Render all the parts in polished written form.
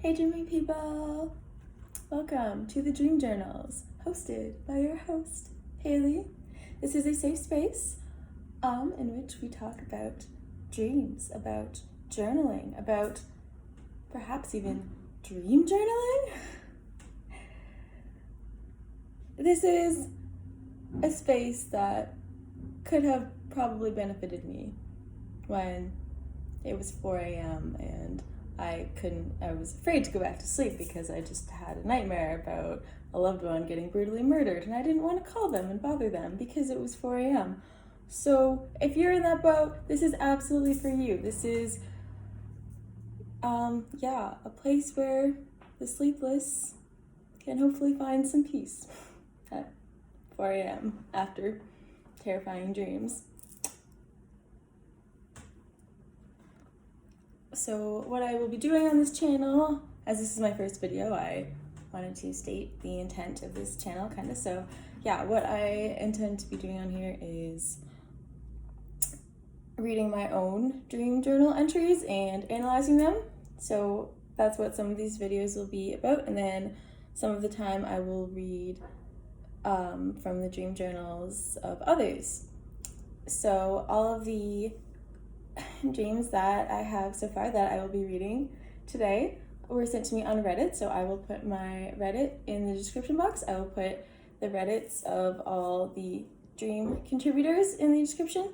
Hey dreamy people! Welcome to the Dream Journals, hosted by your host, Haley. This is a safe space in which we talk about dreams, about journaling, about perhaps even dream journaling. This is a space that could have probably benefited me when it was 4 a.m. and I was afraid to go back to sleep because I just had a nightmare about a loved one getting brutally murdered, and I didn't want to call them and bother them because it was 4 a.m. So if you're in that boat, this is absolutely for you. This is, a place where the sleepless can hopefully find some peace at 4 a.m. after terrifying dreams. So what I will be doing on this channel, as this is my first video, I wanted to state the intent of this channel kind of. So yeah, what I intend to be doing on here is reading my own dream journal entries and analyzing them. So that's what some of these videos will be about. And then some of the time I will read from the dream journals of others. So all of the dreams that I have so far that I will be reading today were sent to me on Reddit, so I will put my Reddit in the description box. I will put the Reddits of all the dream contributors in the description.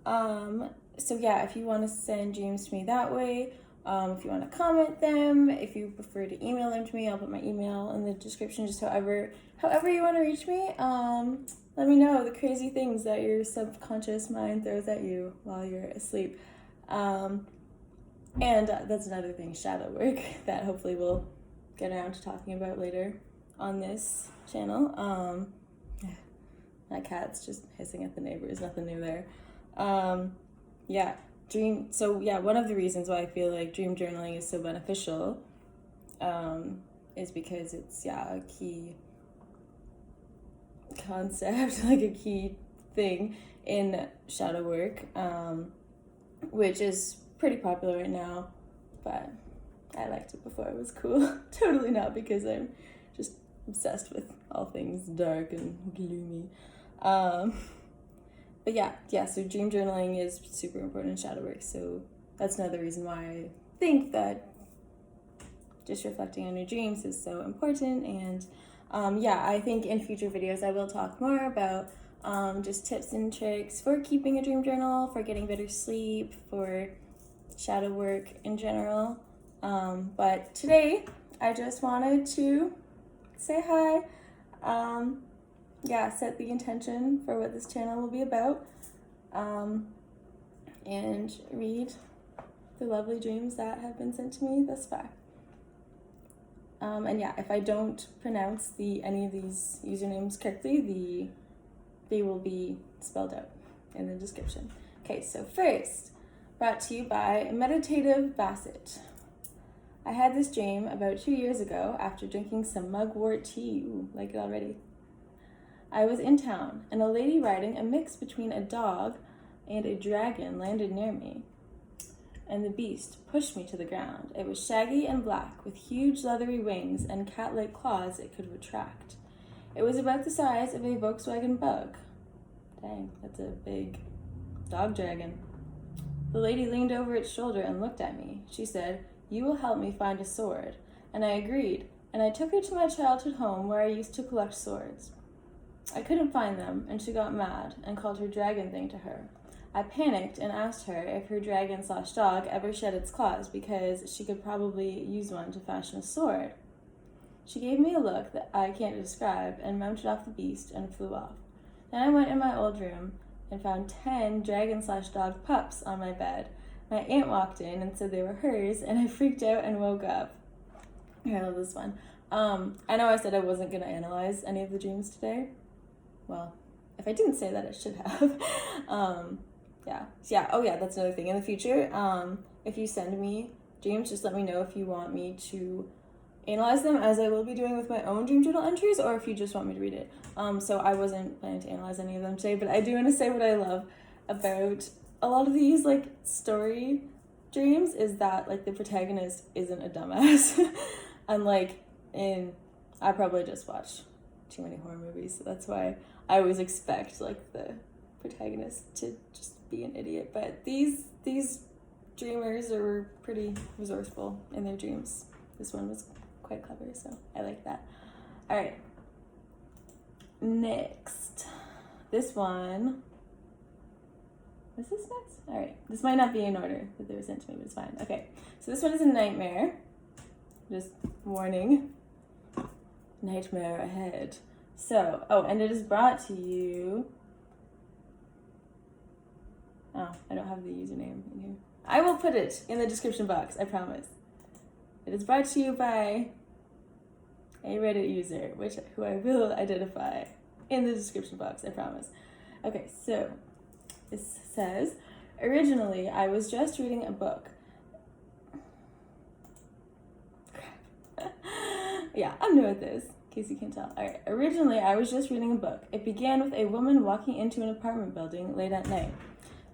So yeah, if you want to send dreams to me that way, if you want to comment them, if you prefer to email them to me, I'll put my email in the description. Just however you want to reach me. Let me know the crazy things that your subconscious mind throws at you while you're asleep. And that's another thing, shadow work, that hopefully we'll get around to talking about later on this channel. My cat's just hissing at the neighbors, nothing new there. One of the reasons why I feel like dream journaling is so beneficial is because it's a key concept, like a key thing in shadow work, which is pretty popular right now, but I liked it before it was cool. Totally not, because I'm just obsessed with all things dark and gloomy. So dream journaling is super important in shadow work, so that's another reason why I think that just reflecting on your dreams is so important. And I think in future videos I will talk more about just tips and tricks for keeping a dream journal, for getting better sleep, for shadow work in general. But today I just wanted to say hi, set the intention for what this channel will be about, and read the lovely dreams that have been sent to me thus far. If I don't pronounce any of these usernames correctly, they will be spelled out in the description. Okay, so first, brought to you by Meditative Basset. I had this dream about 2 years ago after drinking some mugwort tea. Ooh, like it already. I was in town, and a lady riding a mix between a dog and a dragon landed near me, and the beast pushed me to the ground. It was shaggy and black, with huge leathery wings and cat-like claws it could retract. It was about the size of a Volkswagen Bug. Dang, that's a big dog dragon. The lady leaned over its shoulder and looked at me. She said, "You will help me find a sword." And I agreed, and I took her to my childhood home where I used to collect swords. I couldn't find them, and she got mad and called her dragon thing to her. I panicked and asked her if her dragon/dog ever shed its claws, because she could probably use one to fashion a sword. She gave me a look that I can't describe and mounted off the beast and flew off. Then I went in my old room and found 10 dragon/dog pups on my bed. My aunt walked in and said they were hers, and I freaked out and woke up. I love this one. I know I said I wasn't going to analyze any of the dreams today. Well, if I didn't say that, I should have. That's another thing. In the future, if you send me dreams, just let me know if you want me to analyze them, as I will be doing with my own dream journal entries, or if you just want me to read it. So I wasn't planning to analyze any of them today, but I do want to say what I love about a lot of these, like, story dreams is that like the protagonist isn't a dumbass. Unlike I probably just watch too many horror movies, so that's why I always expect like the protagonist to just be an idiot. But these dreamers are pretty resourceful in their dreams. This one was quite clever, so I like that. All right, next, this one. Is this next? All right, this might not be in order that they were sent to me, but it's fine. Okay, so this one is a nightmare. Just warning, nightmare ahead. So, and it is brought to you. Oh, I don't have the username in here. I will put it in the description box, I promise. It is brought to you by a Reddit user, who I will identify in the description box, I promise. Okay, so this says, originally I was just reading a book. Yeah, I'm new at this, in case you can't tell. All right, originally I was just reading a book. It began with a woman walking into an apartment building late at night.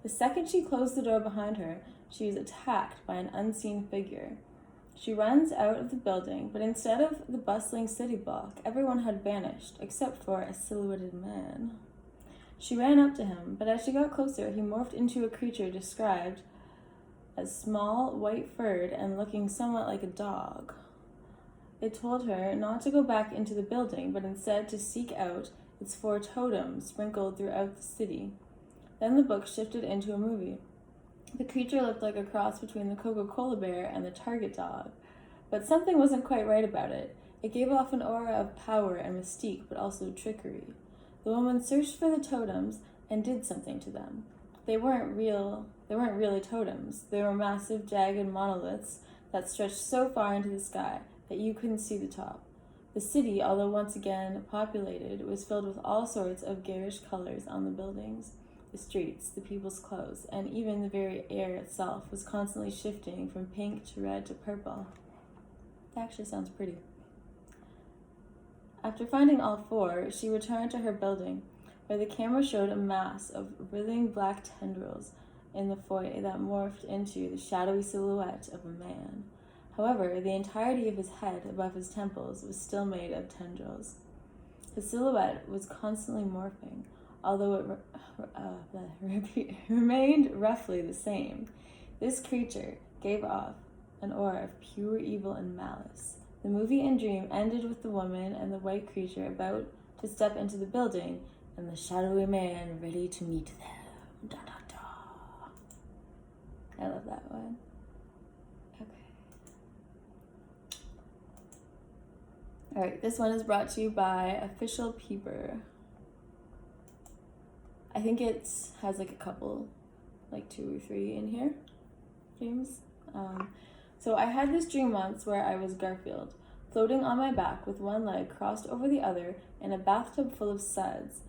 The second she closed the door behind her, she was attacked by an unseen figure. She runs out of the building, but instead of the bustling city block, everyone had vanished, except for a silhouetted man. She ran up to him, but as she got closer, he morphed into a creature described as small, white-furred, and looking somewhat like a dog. It told her not to go back into the building, but instead to seek out its 4 totems sprinkled throughout the city. Then the book shifted into a movie. The creature looked like a cross between the Coca-Cola bear and the Target dog, but something wasn't quite right about it. It gave off an aura of power and mystique, but also trickery. The woman searched for the totems and did something to them. They weren't really totems. They were massive, jagged monoliths that stretched so far into the sky that you couldn't see the top. The city, although once again populated, was filled with all sorts of garish colors on the buildings. The streets, the people's clothes, and even the very air itself was constantly shifting from pink to red to purple. That actually sounds pretty. After finding all 4, she returned to her building, where the camera showed a mass of writhing black tendrils in the foyer that morphed into the shadowy silhouette of a man. However, the entirety of his head above his temples was still made of tendrils. His silhouette was constantly morphing, although it remained roughly the same. This creature gave off an aura of pure evil and malice. The movie and dream ended with the woman and the white creature about to step into the building, and the shadowy man ready to meet them. Da, da, da. I love that one. Okay. All right, this one is brought to you by OfficialPeeper. I think it has like a couple, like 2 or 3 in here, dreams. So I had this dream once where I was Garfield, floating on my back with one leg crossed over the other in a bathtub full of suds.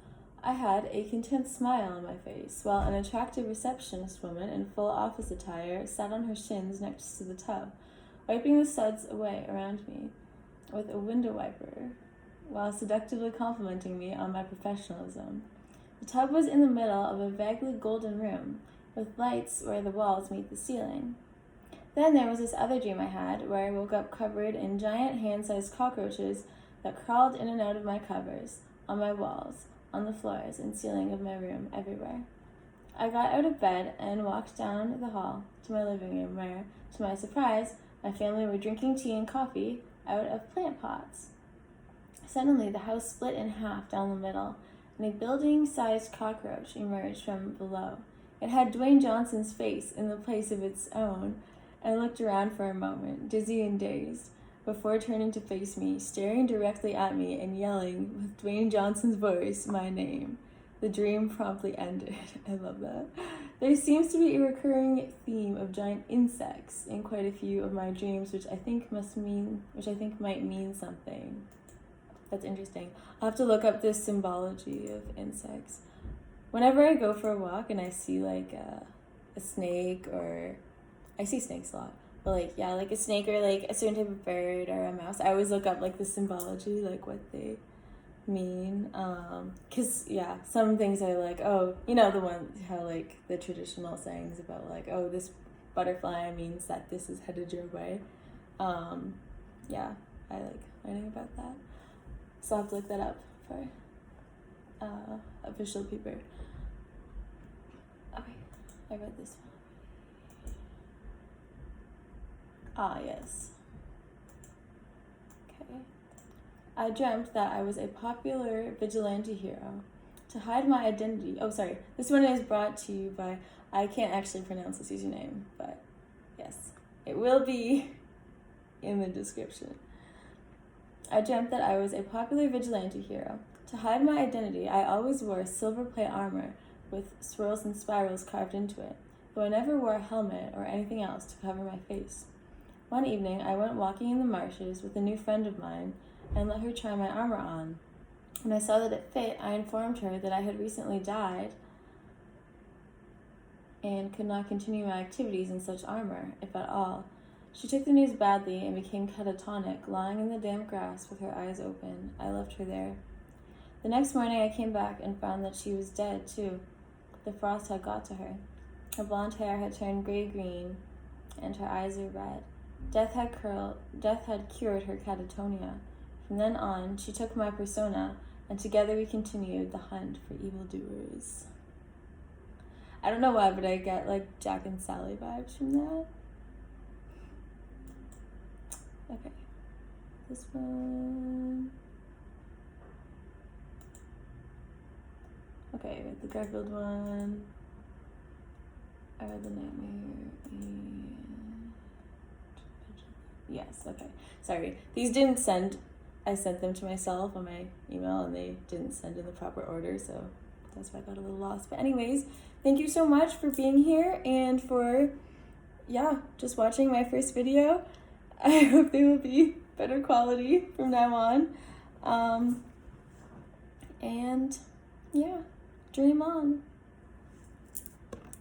I had a content smile on my face, while an attractive receptionist woman in full office attire sat on her shins next to the tub, wiping the suds away around me with a window wiper, while seductively complimenting me on my professionalism. The tub was in the middle of a vaguely golden room, with lights where the walls meet the ceiling. Then there was this other dream I had, where I woke up covered in giant hand-sized cockroaches that crawled in and out of my covers, on my walls, on the floors and ceiling of my room, everywhere. I got out of bed and walked down the hall to my living room where, to my surprise, my family were drinking tea and coffee out of plant pots. Suddenly, the house split in half down the middle, and a building-sized cockroach emerged from below. It had Dwayne Johnson's face in the place of its own, and looked around for a moment, dizzy and dazed, before turning to face me, staring directly at me and yelling with Dwayne Johnson's voice my name. The dream promptly ended. I love that. There seems to be a recurring theme of giant insects in quite a few of my dreams, which I think might mean something. That's interesting. I'll have to look up this symbology of insects. Whenever I go for a walk and I see like a snake, or I see snakes a lot, but like a snake or like a certain type of bird or a mouse, I always look up like the symbology, like what they mean. 'Cause some things are like, oh, the one how like the traditional sayings about like, oh, this butterfly means that this is headed your way. Yeah, I like learning about that. So I'll have to look that up for OfficialPeeper. Okay, I read this one. Ah, yes. Okay. I dreamt that I was a popular vigilante hero. To hide my identity. Oh, sorry. This one is brought to you by, I can't actually pronounce this username, but yes, it will be in the description. I dreamt that I was a popular vigilante hero. To hide my identity, I always wore silver plate armor with swirls and spirals carved into it, though I never wore a helmet or anything else to cover my face. One evening, I went walking in the marshes with a new friend of mine and let her try my armor on. When I saw that it fit, I informed her that I had recently died and could not continue my activities in such armor, if at all. She took the news badly and became catatonic, lying in the damp grass with her eyes open. I left her there. The next morning I came back and found that she was dead, too. The frost had got to her. Her blonde hair had turned gray-green, and her eyes were red. Death had cured her catatonia. From then on, she took my persona, and together we continued the hunt for evildoers. I don't know why, but I get like Jack and Sally vibes from that. Okay, this one. Okay, I read the Garfield one. I read the Nightmare and... Yes, okay. Sorry, these didn't send. I sent them to myself on my email and they didn't send in the proper order, so that's why I got a little lost. But anyways, thank you so much for being here and for, just watching my first video. I hope they will be better quality from now on. And dream on.